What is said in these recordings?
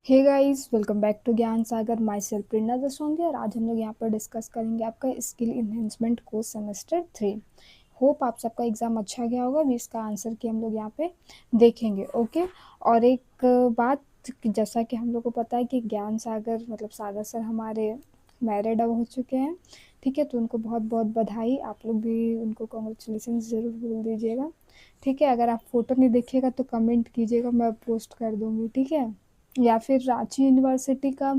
Hey guys, welcome back to Gyan Sagar. My self प्रेरणा दसोंगे और आज हम लोग यहाँ पर डिस्कस करेंगे आपका skill enhancement course semester 3। Hope आप सबका एग्ज़ाम अच्छा गया होगा। अभी इसका आंसर की हम लोग यहाँ पे देखेंगे। ओके। और एक बात, जैसा कि हम लोग को पता है कि ज्ञान सागर मतलब सागर सर हमारे मैरिड अब हो चुके हैं। ठीक है, तो उनको बहुत बहुत बधाई। आप लोग भी उनको कॉन्ग्रेचुलेसन ज़रूर बोल दीजिएगा। ठीक है, अगर आप फ़ोटो नहीं देखिएगा तो कमेंट कीजिएगा, मैं पोस्ट कर दूँगी। ठीक है, या फिर रांची यूनिवर्सिटी का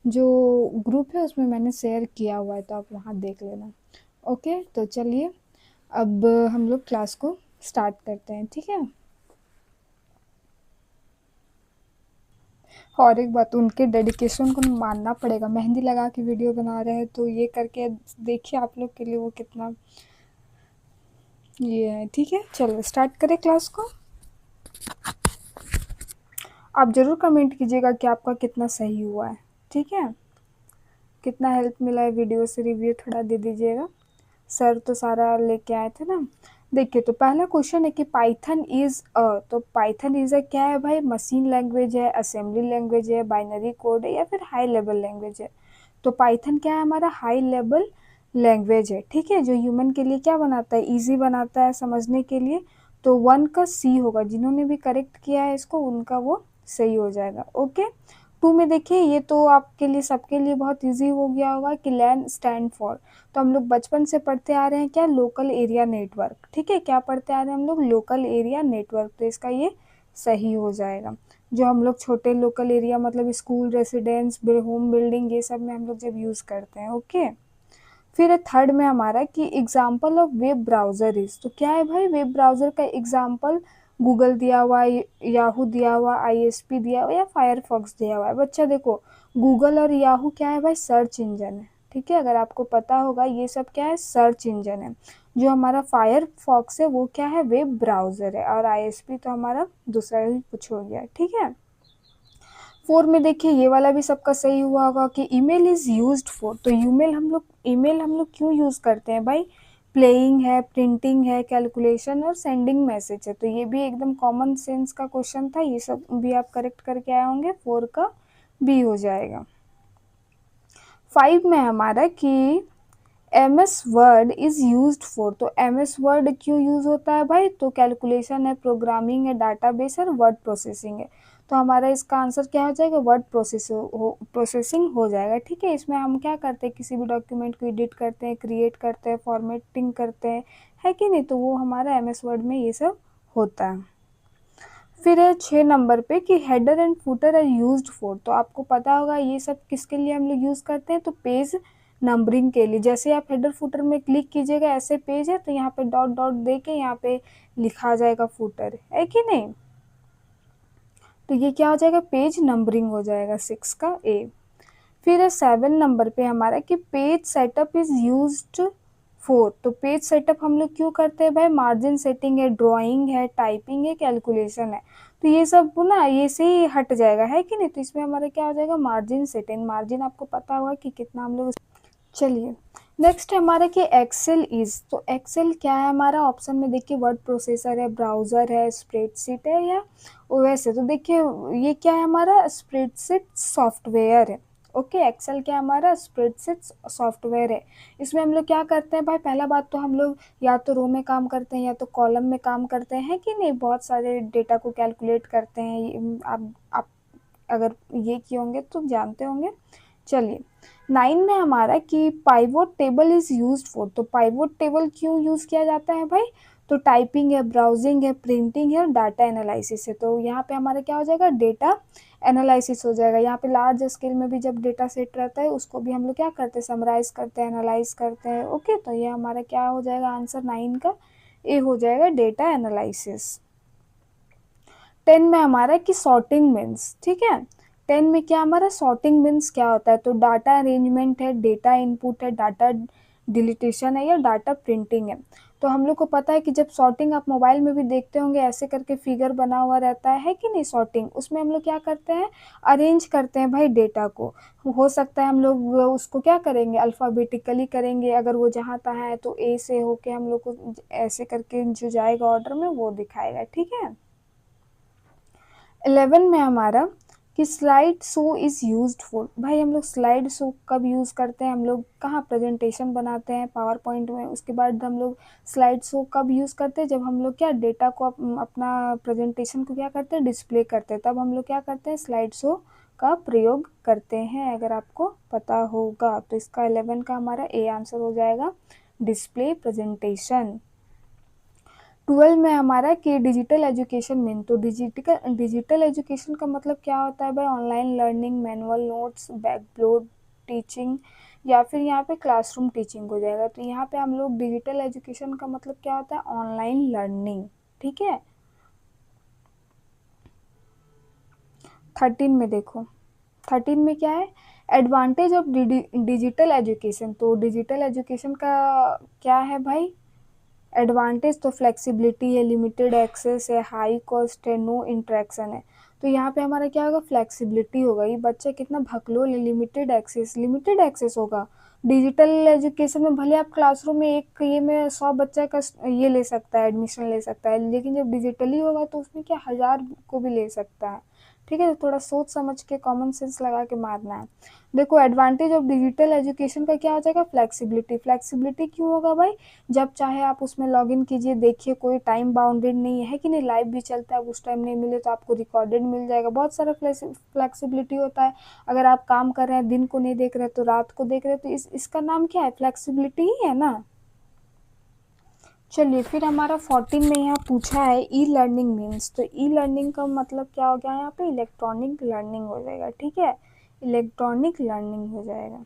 जो ग्रुप है उसमें मैंने शेयर किया हुआ है, तो आप वहाँ देख लेना। ओके, तो चलिए अब हम लोग क्लास को स्टार्ट करते हैं। ठीक है, और एक बात, उनके डेडिकेशन को मानना पड़ेगा। मेहंदी लगा के वीडियो बना रहे हैं, तो ये करके देखिए आप लोग के लिए वो कितना ये है। ठीक है, चलो स्टार्ट करें क्लास को। आप ज़रूर कमेंट कीजिएगा कि आपका कितना सही हुआ है। ठीक है, कितना हेल्प मिला है, वीडियो से रिव्यू थोड़ा दे दीजिएगा। सर तो सारा लेके आए थे ना। देखिए, तो पहला क्वेश्चन है कि पाइथन इज अ, तो पाइथन इज अ क्या है भाई? मशीन लैंग्वेज है, असेंबली लैंग्वेज है, बाइनरी कोड है, या फिर हाई लेवल लैंग्वेज है? तो पाइथन क्या है? हमारा हाई लेवल लैंग्वेज है। ठीक है, जो ह्यूमन के लिए क्या बनाता है? इजी बनाता है समझने के लिए। तो 1 का सी होगा। जिन्होंने भी करेक्ट किया है इसको, उनका वो सही हो जाएगा। ओके। 2 में देखिए, ये तो आपके लिए सबके लिए बहुत ईजी हो गया होगा कि लैन स्टैंड फॉर। तो हम लोग बचपन से पढ़ते आ रहे हैं क्या? Local area network. ठीक है, क्या पढ़ते आ रहे हैं हम लोग? Local area network. तो इसका ये सही हो जाएगा। जो हम लोग छोटे लोकल एरिया मतलब स्कूल, रेसिडेंस, होम बिल्डिंग, ये सब में हम लोग जब यूज़ करते हैं। ओके। फिर है थर्ड में हमारा कि example of web browser is. तो क्या है भाई? वेब ब्राउज़र का एग्जाम्पल गूगल दिया हुआ है, याहू दिया हुआ, आईएसपी दिया हुआ, या फायरफॉक्स दिया हुआ है। बच्चा देखो, गूगल और याहू क्या है भाई? सर्च इंजन है। ठीक है, अगर आपको पता होगा, ये सब क्या है? सर्च इंजन है। जो हमारा फायरफॉक्स है वो क्या है? वेब ब्राउज़र है। और आईएसपी तो हमारा दूसरा ही कुछ हो गया। ठीक है। 4 में देखिए, ये वाला भी सबका सही हुआ होगा कि ईमेल इज़ यूज्ड फॉर। तो ईमेल हम लोग क्यों यूज़ करते हैं भाई? प्लेइंग है, प्रिंटिंग है, कैलकुलेशन और सेंडिंग मैसेज है। तो ये भी एकदम कॉमन सेंस का क्वेश्चन था। ये सब भी आप करेक्ट करके आए होंगे। 4 का बी हो जाएगा। 5 में हमारा कि M S word is used for. तो एम एस वर्ड क्यों यूज़ होता है भाई? तो कैलकुलेशन है, प्रोग्रामिंग है, डाटाबेस है, वर्ड प्रोसेसिंग है। तो हमारा इसका आंसर क्या हो जाएगा? वर्ड प्रोसेसिंग हो जाएगा। ठीक है, इसमें हम क्या करते हैं? किसी भी डॉक्यूमेंट को एडिट करते हैं, क्रिएट करते हैं, फॉर्मेटिंग करते हैं, है कि नहीं? तो वो हमारा एम एस वर्ड में ये सब होता है। फिर है 6 नंबर पे कि header and footer are used for. तो आपको पता होगा ये सब किसके लिए हम लोग यूज़ करते हैं? तो पेज नंबरिंग के लिए। जैसे आप हेडर फुटर में क्लिक कीजिएगा, ऐसे पेज है तो यहाँ पे डॉट डॉट दे के यहाँ पे लिखा जाएगा फुटर, है कि नहीं? तो ये क्या हो जाएगा? पेज नंबरिंग हो जाएगा। 6 का ए। फिर है 7 नंबर पे हमारा कि page setup is used for. तो पेज सेटअप हम लोग क्यों करते हैं भाई? मार्जिन सेटिंग है, ड्राइंग है, टाइपिंग है, कैलकुलेशन है। तो ये सब ना ये से ही हट जाएगा, है कि नहीं? तो इसमें हमारा क्या हो जाएगा? Margin setting. मार्जिन आपको पता होगा कि कितना हम लोग। चलिए, नेक्स्ट है हमारा कि एक्सेल इज। तो एक्सेल क्या है हमारा? ऑप्शन में देखिए, वर्ड प्रोसेसर है, ब्राउजर है, स्प्रेडशीट है, या ओएस है। तो देखिए, ये क्या है हमारा? स्प्रेडशीट सॉफ्टवेयर है। ओके, एक्सेल क्या है हमारा? स्प्रेडशीट सॉफ्टवेयर है। इसमें हम लोग क्या करते हैं भाई? पहला बात तो हम लोग या तो रो में काम करते हैं या तो कॉलम में काम करते हैं, कि नहीं? बहुत सारे डेटा को कैलकुलेट करते हैं। आप अगर ये किए होंगे तो जानते होंगे। चलिए, 9 में हमारा कि pivot table is used for. तो पाइवोट टेबल क्यों यूज़ किया जाता है भाई? तो टाइपिंग है, ब्राउजिंग है, प्रिंटिंग है और डाटा एनालिसिस है। तो यहाँ पे हमारा क्या हो जाएगा? डेटा एनालिसिस हो जाएगा। यहाँ पे लार्ज स्केल में भी जब डेटा सेट रहता है उसको भी हम लोग क्या करते हैं? समराइज करते हैं, एनालाइज करते हैं। ओके, तो ये हमारा क्या हो जाएगा? आंसर 9 का ए हो जाएगा, डेटा एनालिसिस। 10 में हमारा कि सॉर्टिंग मीन्स। ठीक है, 10 में क्या हमारा? सॉर्टिंग मीन्स क्या होता है? तो डाटा अरेंजमेंट है, डेटा इनपुट है, डाटा डिलीटेशन है, या डाटा प्रिंटिंग है। तो हम लोग को पता है कि जब सॉर्टिंग आप मोबाइल में भी देखते होंगे, ऐसे करके फिगर बना हुआ रहता है कि नहीं? सॉर्टिंग, उसमें हम लोग क्या करते हैं? अरेंज करते हैं भाई डेटा को। हो सकता है हम लोग उसको क्या करेंगे? अल्फ़ाबेटिकली करेंगे। अगर वो जहाँ तहाँ है तो ए से होके हम लोग को ऐसे करके जो जाएगा ऑर्डर में वो दिखाएगा। ठीक है। 11 में हमारा कि slide show is used for, भाई हम लोग स्लाइड शो कब यूज़ करते हैं, हम लोग कहाँ प्रेजेंटेशन बनाते हैं पावर पॉइंट में, उसके बाद हम लोग स्लाइड शो कब यूज़ करते हैं, जब हम लोग क्या डेटा को अपना प्रेजेंटेशन को क्या करते हैं, डिस्प्ले करते हैं, तब हम लोग क्या करते हैं, स्लाइड शो का प्रयोग करते हैं, अगर आपको पता होगा तो। इसका 11 का हमारा ए आंसर हो जाएगा, डिस्प्ले प्रेजेंटेशन। 12 में हमारा कि डिजिटल एजुकेशन मीन, तो डिजिटल एजुकेशन का मतलब क्या होता है भाई, online learning, manual notes, backboard teaching, या फिर यहाँ पे क्लासरूम टीचिंग हो जाएगा। तो यहाँ पे हम लोग डिजिटल एजुकेशन का मतलब क्या होता है, ऑनलाइन लर्निंग, ठीक है। 13 में देखो, 13 में क्या है, एडवांटेज ऑफ डिजिटल एजुकेशन। तो डिजिटल एजुकेशन का क्या है भाई, एडवांटेज तो फ्लेक्सिबिलिटी है, लिमिटेड एक्सेस है, हाई कॉस्ट है, नो इंटरेक्शन है। तो यहाँ पे हमारा क्या होगा, फ्लेक्सिबिलिटी होगा, ये बच्चा कितना भकलोल है, लिमिटेड एक्सेस होगा। डिजिटल एजुकेशन में भले आप क्लासरूम में एक ये में 100 बच्चा का ये ले सकता है, एडमिशन ले सकता है, लेकिन जब डिजिटली होगा तो उसमें क्या 1000 को भी ले सकता है, ठीक है। तो थोड़ा सोच समझ के कॉमन सेंस लगा के मारना है। देखो एडवांटेज ऑफ डिजिटल एजुकेशन का क्या हो जाएगा, फ्लेक्सिबिलिटी क्यों होगा भाई, जब चाहे आप उसमें लॉगिन कीजिए, देखिए, कोई टाइम बाउंडेड नहीं है कि नहीं, लाइव भी चलता है, उस टाइम नहीं मिले तो आपको रिकॉर्डेड मिल जाएगा, बहुत सारा फ्लेक्सिबिलिटी होता है। अगर आप काम कर रहे हैं, दिन को नहीं देख रहे तो रात को देख रहे तो इसका नाम क्या है, फ्लेक्सिबिलिटी ही है ना। चलिए फिर हमारा 14 में यहाँ पूछा है ई लर्निंग मीन्स, तो ई लर्निंग का मतलब क्या हो गया, यहाँ पे इलेक्ट्रॉनिक लर्निंग हो जाएगा, ठीक है, इलेक्ट्रॉनिक लर्निंग हो जाएगा।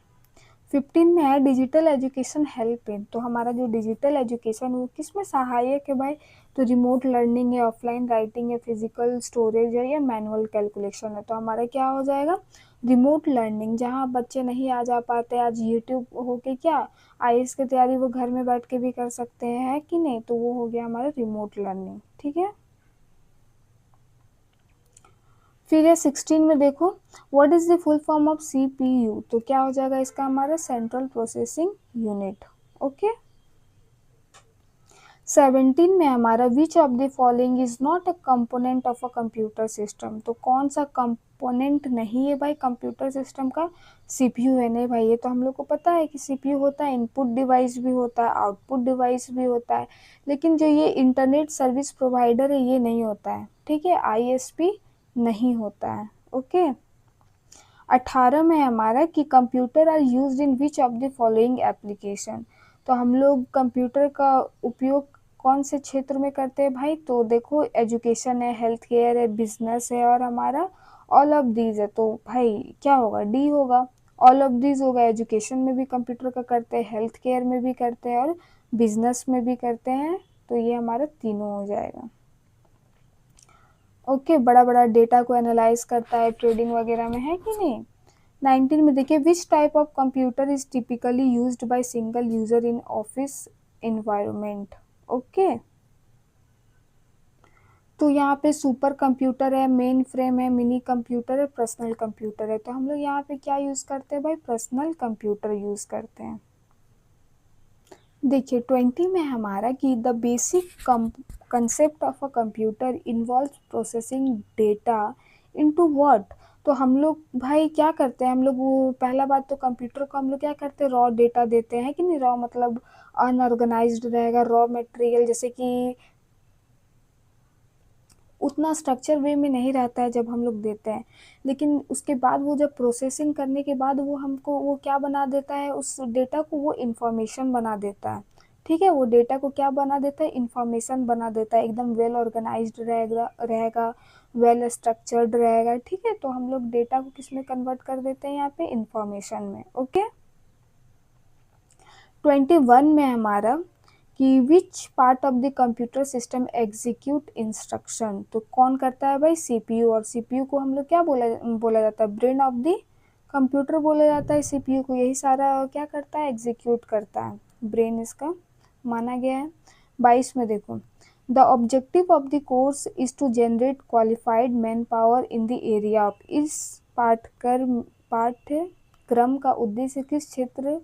15 में है डिजिटल एजुकेशन हेल्प इन, तो हमारा जो डिजिटल एजुकेशन वो किस में सहायक है भाई, तो रिमोट लर्निंग है, ऑफलाइन राइटिंग है, फिजिकल स्टोरेज है, या मैनुअल कैलकुलेशन है। तो हमारा क्या हो जाएगा, रिमोट लर्निंग, जहाँ बच्चे नहीं आ जा पाते, आज यूट्यूब हो के क्या आईएएस की तैयारी वो घर में बैठ के भी कर सकते हैं कि नहीं, तो वो हो गया हमारा रिमोट लर्निंग, ठीक है। फिर है 16 में देखो, what is the full form of CPU, तो क्या हो जाएगा इसका, हमारा सेंट्रल प्रोसेसिंग यूनिट, ओके। 17 में हमारा विच of the following is not a component of a computer system, तो कौन सा कंपोनेंट नहीं है भाई कंप्यूटर सिस्टम का, सीपीयू है, नहीं भाई ये तो हम लोग को पता है कि सीपीयू होता है, इनपुट डिवाइस भी होता है, आउटपुट डिवाइस भी होता है, लेकिन जो ये इंटरनेट सर्विस प्रोवाइडर है ये नहीं होता है, ठीक है, आईएसपी नहीं होता है, ओके। 18 में हमारा कि computer are used in which of the following application, तो हम लोग कंप्यूटर का उपयोग कौन से क्षेत्र में करते हैं भाई, तो देखो एजुकेशन है, हेल्थ केयर है, बिजनेस है, और हमारा ऑल ऑफ दीज है। तो भाई क्या होगा, डी होगा, ऑल ऑफ दीज होगा, एजुकेशन में भी कंप्यूटर का करते हैं, हेल्थ केयर में भी करते हैं, और बिजनेस में भी करते हैं, तो ये हमारा तीनों हो जाएगा, ओके। बड़ा बड़ा डेटा को एनालाइज करता है, ट्रेडिंग वगैरह में है कि नहीं। 19 में देखिए, विच type of computer is typically used by single user in office environment, okay. तो यहाँ पे सुपर कंप्यूटर है, मेन फ्रेम है, मिनी कंप्यूटर है, पर्सनल कंप्यूटर है। तो हम लोग यहाँ पे क्या यूज़ करते हैं भाई, पर्सनल कंप्यूटर यूज़ करते हैं। देखिए 20 में हमारा कि the basic concept of a computer involve processing data into what, तो हम लोग भाई क्या करते हैं, हम लोग वो पहला बात तो कंप्यूटर को हम लोग क्या करते हैं, रॉ डेटा देते हैं कि नहीं, रॉ मतलब अनऑर्गेनाइज्ड रहेगा, रॉ मटेरियल, जैसे कि उतना स्ट्रक्चर वे में नहीं रहता है जब हम लोग देते हैं, लेकिन उसके बाद वो जब प्रोसेसिंग करने के बाद वो हमको वो क्या बना देता है, उस डेटा को वो इंफॉर्मेशन बना देता है, ठीक है, वो डेटा को क्या बना देता है, इंफॉर्मेशन बना देता है, एकदम वेल ऑर्गेनाइज्ड रहेगा, वेल स्ट्रक्चर्ड रहेगा, ठीक है। तो हम लोग डेटा को किस में कन्वर्ट कर देते हैं, यहाँ पे इंफॉर्मेशन में, ओके। 21 में हमारा कि which part of the computer system execute instruction, तो कौन करता है भाई, सीपीयू, और सीपीयू को हम लोग क्या बोला जाता है, ब्रेन ऑफ द कंप्यूटर बोला जाता है सीपीयू को, यही सारा क्या करता है, एग्जीक्यूट करता है, ब्रेन इसका माना गया है। 22 में देखो, the objective of the course is to generate qualified man power in the area of, इस पाठ्यक्रम का उद्देश्य किस क्षेत्र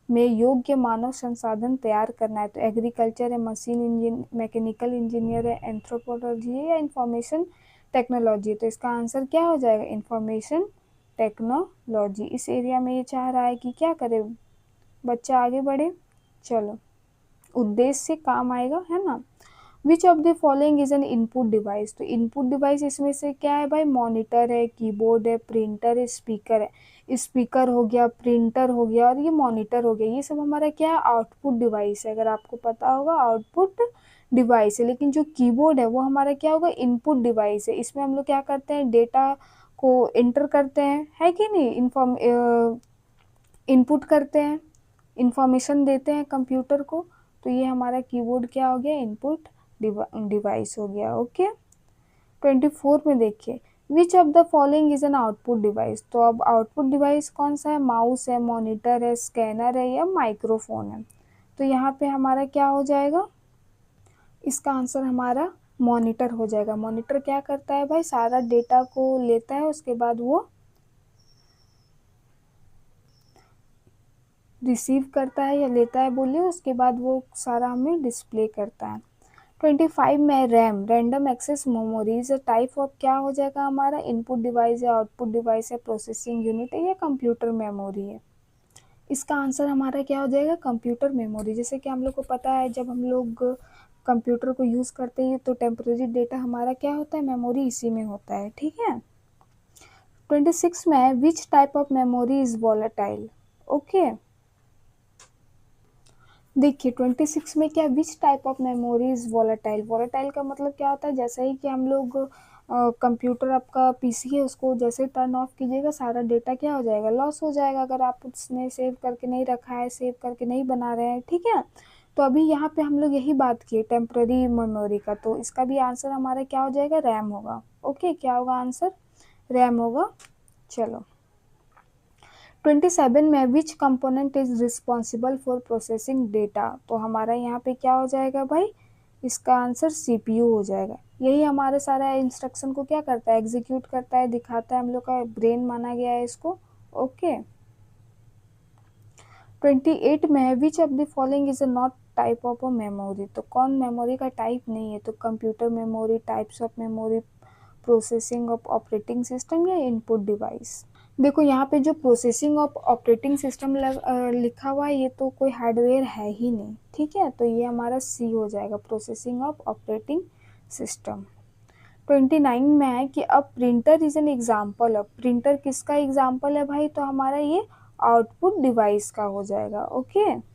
में योग्य मानव संसाधन तैयार करना है, तो एग्रीकल्चर है, मशीन इंजीनियर, मैकेनिकल इंजीनियर है, एंथ्रोपोलॉजी है, या इंफॉर्मेशन टेक्नोलॉजी, तो इसका आंसर क्या हो जाएगा, इंफॉर्मेशन टेक्नोलॉजी। इस एरिया में ये चाह रहा है कि क्या करे बच्चा, आगे बढ़े। चलो, उद्देश्य से काम आएगा, है ना। विच of the following is an input device, तो इनपुट डिवाइस इसमें से क्या है भाई, मॉनिटर है, कीबोर्ड है, प्रिंटर है, स्पीकर है। स्पीकर हो गया, प्रिंटर हो गया और ये मॉनिटर हो गया, ये सब हमारा क्या है, आउटपुट डिवाइस है। अगर आपको पता होगा आउटपुट डिवाइस है। लेकिन जो कीबोर्ड है वो हमारा क्या होगा, इनपुट डिवाइस है। इसमें हम लोग क्या करते हैं, डेटा को एंटर करते हैं, है कि नहीं, इनपुट करते हैं, इंफॉर्मेशन देते हैं कंप्यूटर को। तो ये हमारा कीबोर्ड क्या हो गया, इनपुट डिवाइस हो गया। ओके, 24 में देखिए, विच of the following is an output device, तो अब आउटपुट डिवाइस कौन सा है, माउस है, मॉनिटर है, स्कैनर है या माइक्रोफोन है। तो यहाँ पे हमारा क्या हो जाएगा, इसका आंसर हमारा मॉनिटर हो जाएगा। मॉनिटर क्या करता है भाई, सारा डेटा को लेता है, उसके बाद वो रिसीव करता है या लेता है बोलिए, उसके बाद वो सारा हमें डिस्प्ले करता है। 25 में RAM, random access memory, is a type of, क्या हो जाएगा हमारा, इनपुट डिवाइस है, आउटपुट डिवाइस है, प्रोसेसिंग यूनिट है या कंप्यूटर मेमोरी है। इसका आंसर हमारा क्या हो जाएगा, कंप्यूटर मेमोरी। जैसे कि हम लोग को पता है जब हम लोग कंप्यूटर को यूज़ करते हैं तो टेम्परेरी डेटा हमारा क्या होता है, मेमोरी इसी में होता है, ठीक है। 26 में विच type of memory is volatile, okay. देखिए 26 में क्या, विच type of memory is volatile. Volatile का मतलब क्या होता है, जैसे ही कि हम लोग कंप्यूटर आपका पीसी है उसको जैसे टर्न ऑफ कीजिएगा सारा डेटा क्या हो जाएगा, लॉस हो जाएगा, अगर आप उसने सेव करके नहीं रखा है, सेव करके नहीं बना रहे हैं, ठीक है। तो अभी यहाँ पे हम लोग यही बात किए टेम्पररी मेमोरी का, तो इसका भी आंसर हमारा क्या हो जाएगा, रैम होगा। ओके, क्या होगा आंसर, रैम होगा। चलो, 27 में विच component is responsible for processing data, तो हमारा यहाँ पे क्या हो जाएगा भाई, इसका आंसर सीपीयू हो जाएगा। यही हमारे सारा इंस्ट्रक्शन को क्या करता है, एग्जीक्यूट करता है, दिखाता है, हम लोग का ब्रेन माना गया है इसको। ओके, 28 में विच of the following is a not type of a memory, तो कौन मेमोरी का टाइप नहीं है, तो computer memory, types of memory, processing of operating system या इनपुट डिवाइस। देखो यहाँ पे जो प्रोसेसिंग ऑफ ऑपरेटिंग सिस्टम लिखा हुआ है ये तो कोई हार्डवेयर है ही नहीं, ठीक है। तो ये हमारा सी हो जाएगा, प्रोसेसिंग ऑफ ऑपरेटिंग सिस्टम। 29 में है कि अब प्रिंटर इज एन एग्जाम्पल, अब प्रिंटर किसका एग्जाम्पल है भाई, तो हमारा ये आउटपुट डिवाइस का हो जाएगा। ओके,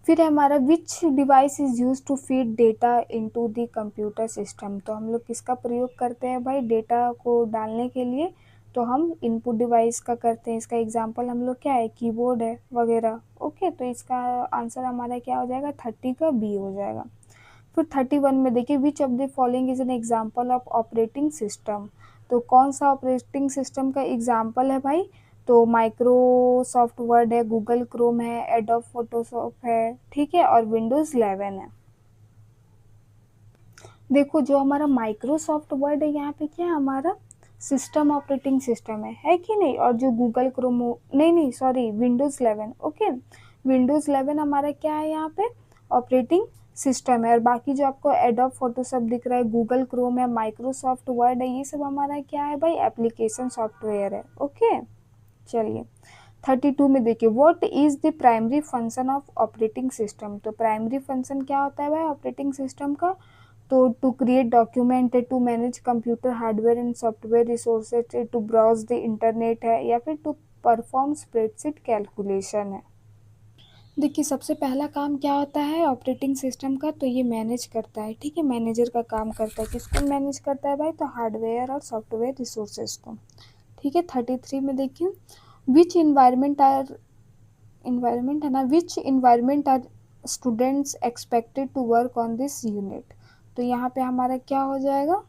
फिर हमारा which device is use to feed data into the computer system, तो हम लोग किसका प्रयोग करते हैं भाई, डेटा को डालने के लिए, तो हम इनपुट डिवाइस का करते हैं। इसका एग्जांपल हम लोग क्या है, कीबोर्ड है वगैरह। ओके, तो इसका आंसर हमारा क्या हो जाएगा, 30 का बी हो जाएगा। फिर 31 में देखिए, विच of the following is an example of operating system, तो कौन सा ऑपरेटिंग सिस्टम का एग्जाम्पल है भाई, तो माइक्रोसॉफ्ट वर्ड है, गूगल क्रोम है, एडोब फोटोशॉप है, ठीक है, और विंडोज़ 11 है। देखो जो हमारा माइक्रोसॉफ्ट वर्ड है यहाँ पे क्या है, हमारा सिस्टम ऑपरेटिंग सिस्टम है कि नहीं, और जो गूगल क्रोम, नहीं नहीं सॉरी, विंडोज़ 11, ओके, विंडोज़ 11 हमारा क्या है यहाँ पे, ऑपरेटिंग सिस्टम है। और बाकी जो आपको एडोब फोटोशॉप दिख रहा है, गूगल क्रोम है, माइक्रोसॉफ्ट वर्ड है, ये सब हमारा क्या है भाई, एप्लीकेशन सॉफ्टवेयर है। ओके, चलिए 32 में देखिए, what is the primary function of operating system, तो प्राइमरी फंक्शन क्या होता है भाई ऑपरेटिंग सिस्टम का, तो टू क्रिएट डॉक्यूमेंट है, to manage computer hardware and software resources है, टू ब्राउज द इंटरनेट है, या फिर टू परफॉर्म स्प्रेडशीट कैलकुलेशन है। देखिए सबसे पहला काम क्या होता है ऑपरेटिंग सिस्टम का, तो ये मैनेज करता है, ठीक है, मैनेजर का काम करता है। किसको मैनेज करता है भाई, तो हार्डवेयर और सॉफ्टवेयर रिसोर्सेज को, ठीक है। 33 में देखिए, विच इन्वायरमेंट है ना, which environment are students expected to work on this unit, तो यहाँ पे हमारा क्या हो जाएगा,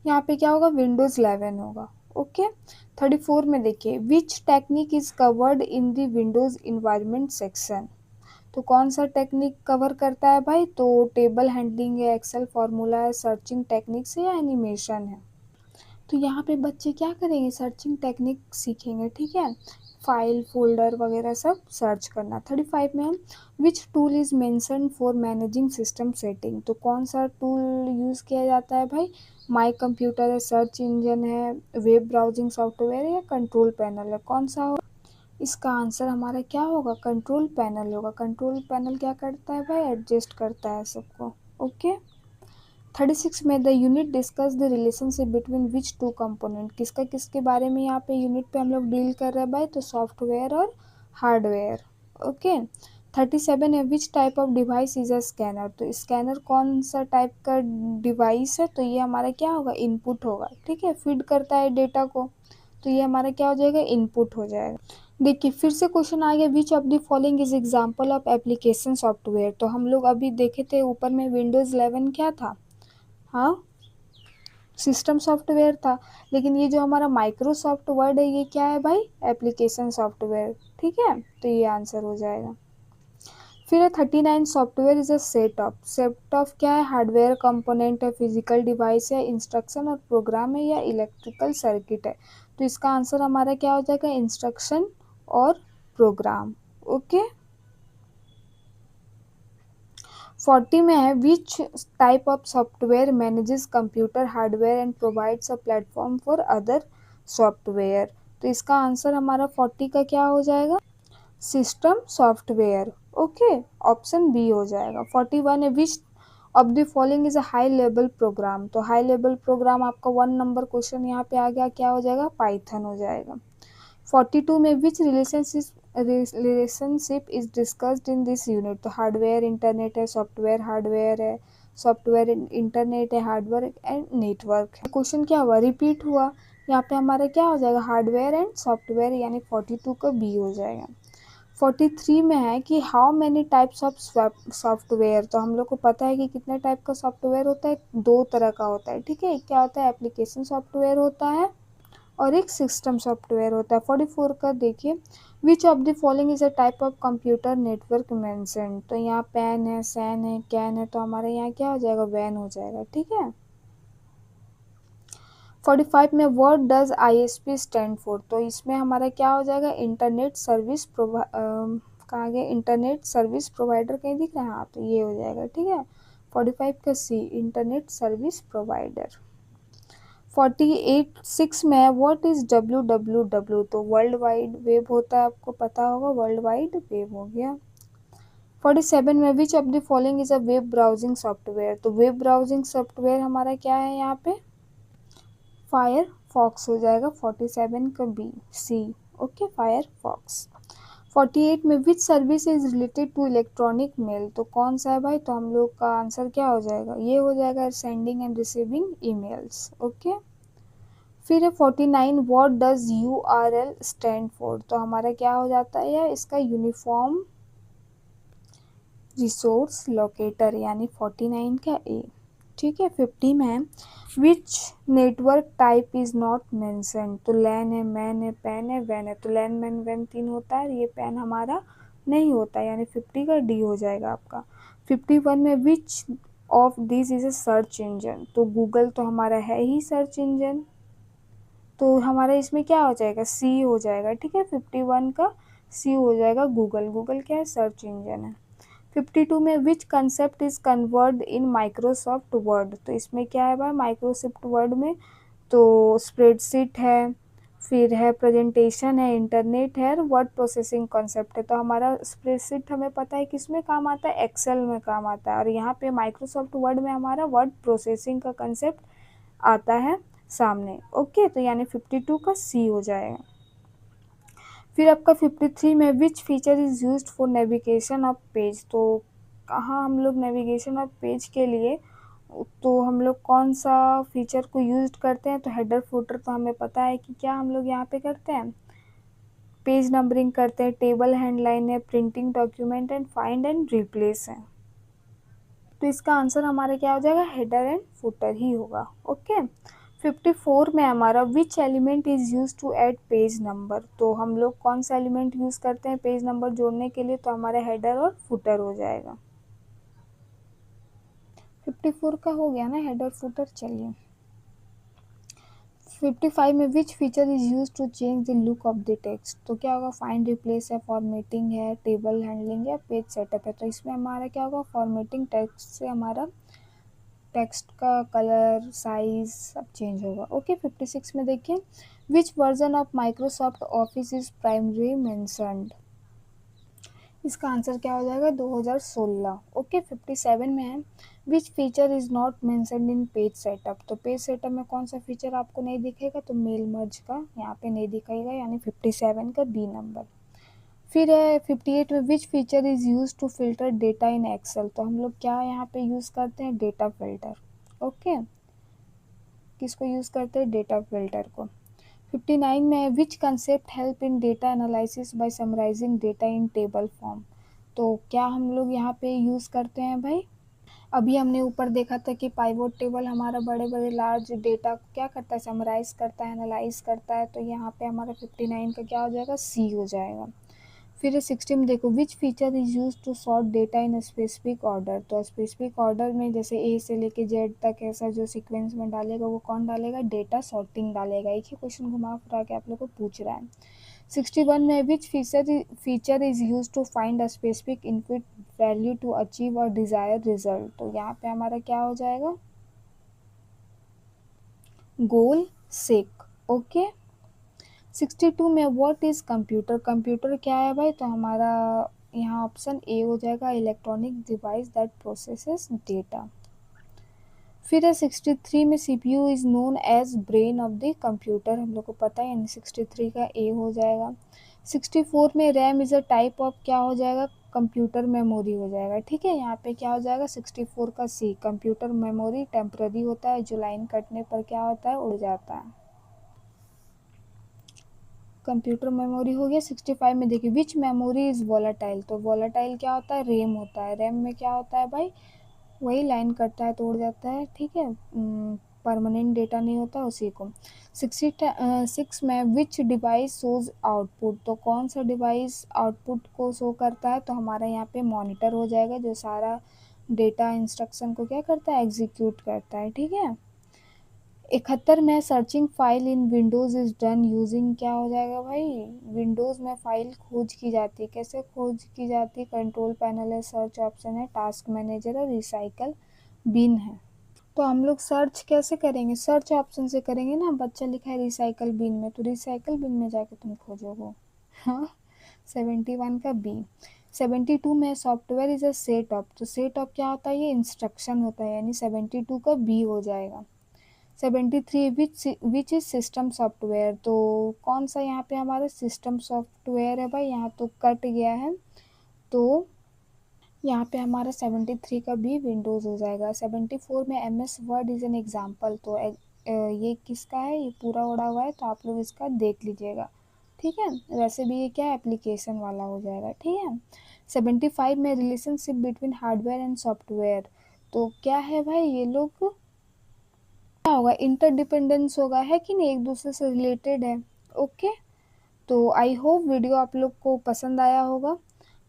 यहाँ पे क्या होगा, विंडोज़ 11 होगा। ओके, 34 में देखिए, which technique is covered in the Windows environment section, तो कौन सा टेक्निक कवर करता है भाई, तो टेबल हैंडलिंग है, एक्सेल फार्मूला है, सर्चिंग टेक्निक्स है या एनिमेशन है। तो यहाँ पे बच्चे क्या करेंगे, सर्चिंग टेक्निक सीखेंगे, ठीक है, फाइल फोल्डर वगैरह सब सर्च करना। 35 में हम which tool is mention for managing system setting, तो कौन सा टूल यूज़ किया जाता है भाई, माई कंप्यूटर है, सर्च इंजन है, वेब ब्राउजिंग सॉफ्टवेयर है या कंट्रोल पैनल है, कौन सा हो। इसका आंसर हमारा क्या होगा, कंट्रोल पैनल होगा। कंट्रोल पैनल क्या करता है भाई, एडजस्ट करता है सबको। ओके। 36 में the unit discuss the relationship between which two component, किसका किसके बारे में यहाँ पे यूनिट पे हम लोग डील कर रहे हैं भाई, तो सॉफ्टवेयर और हार्डवेयर। ओके। 37 है which type of device is a scanner, तो स्कैनर कौन सा टाइप का डिवाइस है, तो ये हमारा क्या होगा, इनपुट होगा, ठीक है, फीड करता है डेटा को, तो ये हमारा क्या हो जाएगा, इनपुट हो जाएगा। देखिए फिर से क्वेश्चन आ गया, विच of the following is example of application software, तो हम लोग अभी देखे थे ऊपर में विंडोज 11 क्या था, हाँ सिस्टम सॉफ्टवेयर था, लेकिन ये जो हमारा माइक्रोसॉफ्ट वर्ड है ये क्या है भाई, एप्लीकेशन सॉफ्टवेयर, ठीक है, तो ये आंसर हो जाएगा। फिर है 39 software is a set of क्या है, हार्डवेयर कंपोनेंट है, फिजिकल डिवाइस है, इंस्ट्रक्शन और प्रोग्राम है या इलेक्ट्रिकल सर्किट है, तो इसका आंसर हमारा क्या हो जाएगा, इंस्ट्रक्शन और प्रोग्राम। ओके। 40 में है which type of software manages computer hardware and provides a platform for other software, तो इसका आंसर हमारा 40 का क्या हो जाएगा, system software. Okay, option B हो जाएगा। 41 है which of the following is a high level program, तो हाई लेवल प्रोग्राम आपका 1 नंबर क्वेश्चन यहाँ पे आ गया, क्या हो जाएगा, पाइथन हो जाएगा। 42 में which relationship is discussed in this unit, तो हार्डवेयर इंटरनेट है, सॉफ्टवेयर हार्डवेयर है, सॉफ्टवेयर इंटरनेट है, हार्डवेयर एंड नेटवर्क है। क्वेश्चन क्या हुआ, रिपीट हुआ, यहाँ पे हमारा क्या हो जाएगा, हार्डवेयर एंड सॉफ्टवेयर, यानी 42 का बी हो जाएगा। 43 में है कि how many types of software, तो हम लोग को पता है कि कितने टाइप का सॉफ्टवेयर होता है, 2 तरह का होता है, ठीक है, एक क्या होता है, एप्लीकेशन सॉफ्टवेयर होता है और एक सिस्टम सॉफ्टवेयर होता है। 44 का देखिए, विच of the following is a type of computer network mention, तो यहाँ पैन है, सैन है, कैन है, तो हमारे यहाँ क्या हो जाएगा, वैन हो जाएगा, ठीक है। 45 में what does ISP stand for, तो इसमें हमारा क्या हो जाएगा, इंटरनेट सर्विस कहाँ गया, इंटरनेट सर्विस प्रोवाइडर कहीं दिख रहा है, हाँ तो ये हो जाएगा, ठीक है। 45 का सी, इंटरनेट सर्विस प्रोवाइडर। 48 में है व्हाट इज www, तो वर्ल्ड वाइड वेब होता है, आपको पता होगा, वर्ल्ड वाइड वेब हो गया। 47 में विच of the following is a web browsing software, तो वेब ब्राउजिंग सॉफ्टवेयर हमारा क्या है यहाँ पे, फायर फॉक्स हो जाएगा। 47 का B, C. Okay, Firefox. 48 में which service is related to electronic mail, तो कौन सा है भाई, तो हम लोग का आंसर क्या हो जाएगा, ये हो जाएगा, sending end receiving emails. Okay. फिर है 49 what does URL stand for, तो हमारा क्या हो जाता है, या इसका यूनिफॉर्म रिसोर्स लोकेटर, यानी 49 का ए, ठीक है। 50 में है which network type is not mention, तो लैन है, मैन है, पैन है, वैन है, तो लैन मैन वैन 3 होता है, ये पैन हमारा नहीं होता, यानी 50 का डी हो जाएगा आपका। 51 में which of this is a search engine, तो गूगल तो हमारा है ही सर्च इंजन, तो हमारा इसमें क्या हो जाएगा, सी हो जाएगा, ठीक है। 51 का सी हो जाएगा, गूगल, गूगल क्या है, सर्च इंजन है। 52 में which concept is covered in Microsoft Word, तो इसमें क्या है भाई, माइक्रोसॉफ्ट वर्ड में तो स्प्रेडशीट है, फिर है प्रेजेंटेशन है, इंटरनेट है, वर्ड प्रोसेसिंग कॉन्सेप्ट है, तो हमारा स्प्रेडशीट हमें पता है किस में काम आता है, एक्सेल में काम आता है, और यहाँ पे माइक्रोसॉफ्ट वर्ड में हमारा वर्ड प्रोसेसिंग का कंसेप्ट आता है सामने। ओके, तो यानी 52 का सी हो जाएगा। फिर आपका 53 में which feature is used for navigation of page, तो कहाँ हम लोग नेविगेशन ऑफ पेज के लिए, तो हम लोग कौन सा फीचर को यूज करते हैं, तो हेडर फुटर, तो हमें पता है कि क्या हम लोग यहाँ पे करते हैं, पेज नंबरिंग करते हैं, टेबल हैंडलाइन है, printing document and find and replace है, तो इसका आंसर हमारा क्या हो जाएगा, हेडर एंड फुटर ही होगा। ओके। 54 में हमारा which element is use to add page number, तो हम लोग कौन सा एलिमेंट यूज़ करते हैं पेज नंबर जोड़ने के लिए, तो हमारा हेडर और फुटर हो जाएगा। 54 का हो गया ना हेडर फुटर, चलिए 55 में which feature is use to change the look of the text, तो क्या होगा, फाइंड रिप्लेस है, फॉर्मेटिंग है, टेबल हैंडलिंग है, पेज सेटअप है। तो इसमें हमारा क्या होगा, फॉर्मेटिंग टेक्स्ट से हमारा टेक्स्ट का कलर साइज सब चेंज होगा। ओके 56 में देखिए, विच version of Microsoft office is primary mentioned, इसका आंसर क्या हो जाएगा, 2016। ओके 57 में है, विच feature is not mentioned in page setup, तो पेज सेटअप में कौन सा फीचर आपको नहीं दिखेगा, तो मेल मर्ज का यहाँ पे नहीं दिखेगा, यानी 57 का बी नंबर। फिर है 58 में, which feature is use to filter data in Excel, तो हम लोग क्या यहाँ पे यूज करते हैं, डेटा फिल्टर। ओके किसको यूज करते हैं, डेटा फिल्टर को। 59 में, which concept help in data analysis by summarising data in table form, तो क्या हम लोग यहाँ पे यूज़ करते हैं भाई, अभी हमने ऊपर देखा था कि पाइवोट टेबल हमारा बड़े बड़े लार्ज डेटा को क्या करता है, समराइज करता है, एनालाइज करता है, तो यहाँ पे हमारा 59 का क्या हो जाएगा, सी हो जाएगा। फिर 60 में देखो, which feature is use to sort data in specific order, तो स्पेसिफिक ऑर्डर में जैसे ए से लेके जेड तक ऐसा जो सीक्वेंस में डालेगा वो कौन डालेगा, डेटा सॉर्टिंग डालेगा। एक ही क्वेश्चन घुमा फिरा के आप लोग को पूछ रहा है। 61 में, which feature is use to find a specific input value to achieve a desired result, तो यहाँ पे हमारा क्या हो जाएगा, गोल सेक। ओके 62 में, व्हाट इज कंप्यूटर, कंप्यूटर क्या है भाई, तो हमारा यहाँ ऑप्शन ए हो जाएगा, electronic device that processes data. फिर है 63 में, CPU is known as brain of the computer, हम लोग को पता है, यानी 63 का ए हो जाएगा। 64 में, RAM is a type of क्या हो जाएगा, कंप्यूटर मेमोरी हो जाएगा। ठीक है, यहाँ पे क्या हो जाएगा, 64 का सी, कंप्यूटर मेमोरी टेम्पररी होता है, जो लाइन कटने पर क्या होता है, उड़ जाता है। कंप्यूटर मेमोरी हो गया। 65 में देखिए, विच मेमोरी इज वॉलेटाइल, तो वॉलेटाइल क्या होता है, रैम होता है, रैम में क्या होता है भाई, वही लाइन कटता है तो उड़ जाता है। ठीक है, परमानेंट डेटा नहीं होता उसी को। 66 में, विच डिवाइस शोज आउटपुट, तो कौन सा डिवाइस आउटपुट को शो करता है, तो हमारा यहाँ पे मॉनिटर हो जाएगा, जो सारा डेटा इंस्ट्रक्शन को क्या करता है, एग्जीक्यूट करता है। ठीक है, 71 में, searching file in Windows is done using क्या हो जाएगा भाई, विंडोज़ में फ़ाइल खोज की जाती है, कैसे खोज की जाती है, कंट्रोल पैनल है, सर्च ऑप्शन है, टास्क मैनेजर है, रिसाइकल बिन है। तो हम लोग सर्च कैसे करेंगे, सर्च ऑप्शन से करेंगे ना, बच्चा लिखा है रिसाइकल बिन में, तो रिसाइकल बिन में जाके तुम खोजोगे। हाँ 71 का बी। 72 में, software is a set of, तो सेट ऑफ क्या होता है, ये इंस्ट्रक्शन होता है, यानी 72 का बी हो जाएगा। 73, विच इज सिस्टम सॉफ्टवेयर, तो कौन सा यहाँ पे हमारा सिस्टम सॉफ्टवेयर है भाई, यहाँ तो कट गया है, तो यहाँ पे हमारा 73 का भी विंडोज़ हो जाएगा। 74 में, M S word is an example, तो ये किसका है, ये पूरा उड़ा हुआ है, तो आप लोग इसका देख लीजिएगा। ठीक है, वैसे भी ये क्या एप्लीकेशन वाला हो जाएगा। ठीक है, 75 में, relationship between hardware and software, तो क्या है भाई, ये लोग क्या होगा, इंटरडिपेंडेंस होगा, है कि नहीं, एक दूसरे से रिलेटेड है। ओके, तो आई होप वीडियो आप लोग को पसंद आया होगा।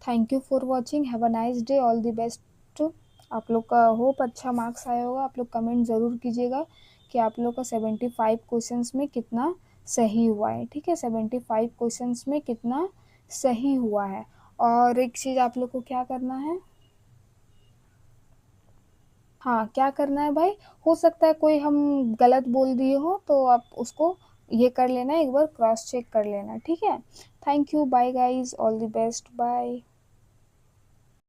Thank you for watching, have a nice day, all the best. आप लोग का होप अच्छा मार्क्स आया होगा। आप लोग कमेंट ज़रूर कीजिएगा कि आप लोग का 75 क्वेश्चंस में कितना सही हुआ है। ठीक है, 75 क्वेश्चंस में कितना सही हुआ है। और एक चीज़ आप लोग को क्या करना है, हाँ क्या करना है भाई, हो सकता है कोई हम गलत बोल दिए हो, तो आप उसको ये कर लेना, एक बार क्रॉस चेक कर लेना। ठीक है, thank you, bye guys, all the best, bye.